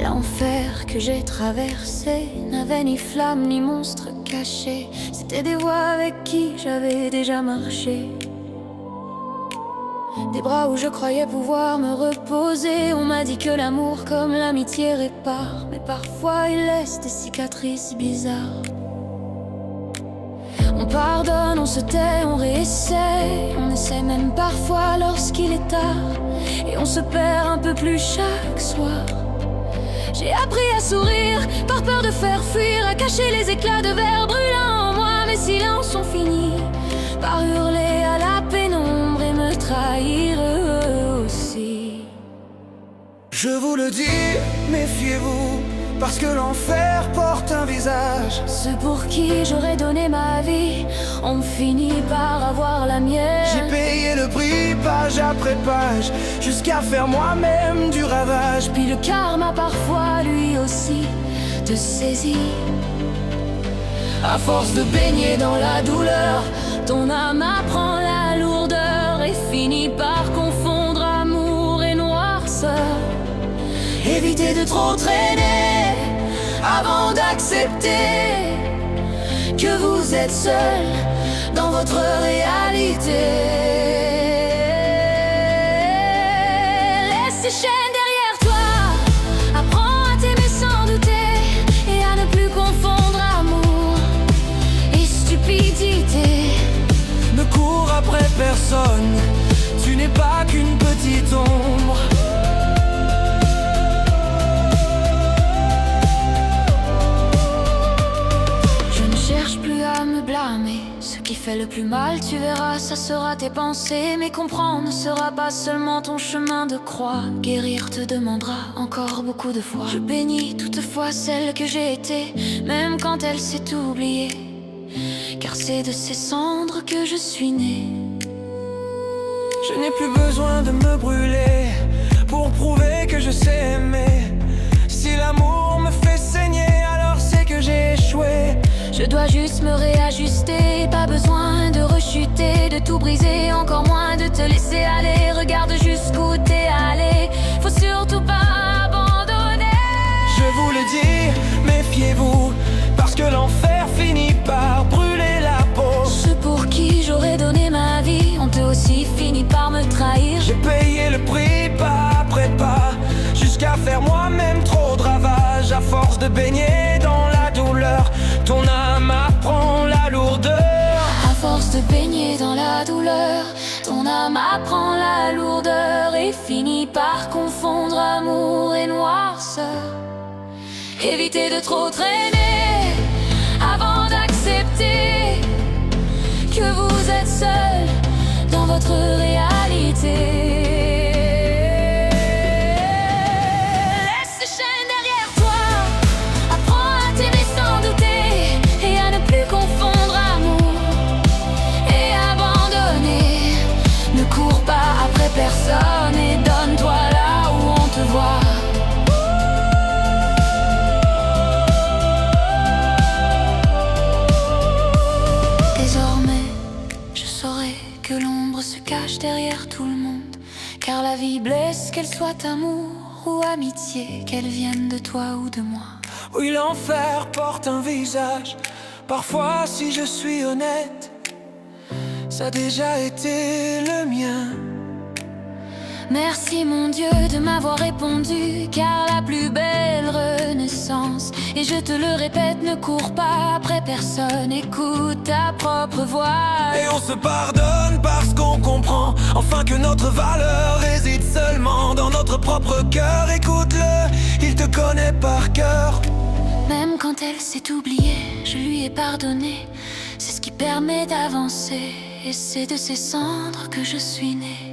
L'enfer que j'ai traversé n'avait ni flamme ni monstre caché. C'était des voies avec qui j'avais déjà marché, des bras où je croyais pouvoir me reposer. On m'a dit que l'amour comme l'amitié répare, mais parfois il laisse des cicatrices bizarres. On pardonne, on se tait, on réessaye. On essaie même parfois lorsqu'il est tard, et on se perd un peu plus chaque soir. J'ai appris à sourire, par peur de faire fuir, à cacher les éclats de verre brûlant en moi. Mes silences ont fini par hurler à la pénombre et me trahir eux aussi. Je vous le dis, méfiez-vous, parce que l'enfer porte un visage. Ceux pour qui j'aurais donné ma vie ont fini par avoir la mienne. J'ai payé le prix page après page, jusqu'à faire moi-même du ravage. Puis le karma parfois lui aussi te saisit. À force de baigner dans la douleur, ton âme apprend la lourdeur et finit par confondre amour et noirceur. Évitez de trop traîner avant d'accepter que vous êtes seul dans votre réalité. Laisse ces chaînes derrière toi, apprends à t'aimer sans douter et à ne plus confondre amour et stupidité. Ne cours après personne, tu n'es pas qu'une petite ombre. Ce qui fait le plus mal, tu verras, ça sera tes pensées. Mais comprendre ne sera pas seulement ton chemin de croix. Guérir te demandera encore beaucoup de fois. Je bénis toutefois celle que j'ai été, même quand elle s'est oubliée, car c'est de ses cendres que je suis né. Je n'ai plus besoin de me brûler pour prouver que je sais aimer. Si l'amour me fait saigner, alors c'est que j'ai échoué. Je dois juste me réajuster, pas besoin de rechuter, de tout briser, encore moins de te laisser aller. Regarde jusqu'où t'es allé, faut surtout pas abandonner. Je vous le dis, méfiez-vous, parce que l'enfer finit par brûler la peau. Ceux pour qui j'aurais donné ma vie ont eux aussi fini par me trahir. J'ai payé le prix pas après pas, jusqu'à faire moi-même trop de ravages. À force de baigner dans la douleur, ton âme apprend la lourdeur. À force de baigner dans la douleur, ton âme apprend la lourdeur et finit par confondre amour et noirceur. Évitez de trop traîner avant d'accepter que vous êtes seul dans votre réalité. Personne et donne-toi là où on te voit. Désormais, je saurai que l'ombre se cache derrière tout le monde, car la vie blesse, qu'elle soit amour ou amitié, qu'elle vienne de toi ou de moi. Oui, l'enfer porte un visage. Parfois, si je suis honnête, ça a déjà été le mien. Merci mon Dieu de m'avoir répondu, car la plus belle renaissance, et je te le répète, ne cours pas après personne, écoute ta propre voix. Et on se pardonne parce qu'on comprend enfin que notre valeur réside seulement dans notre propre cœur. Écoute-le, il te connaît par cœur. Même quand elle s'est oubliée, je lui ai pardonné. C'est ce qui permet d'avancer, et c'est de ses cendres que je suis né.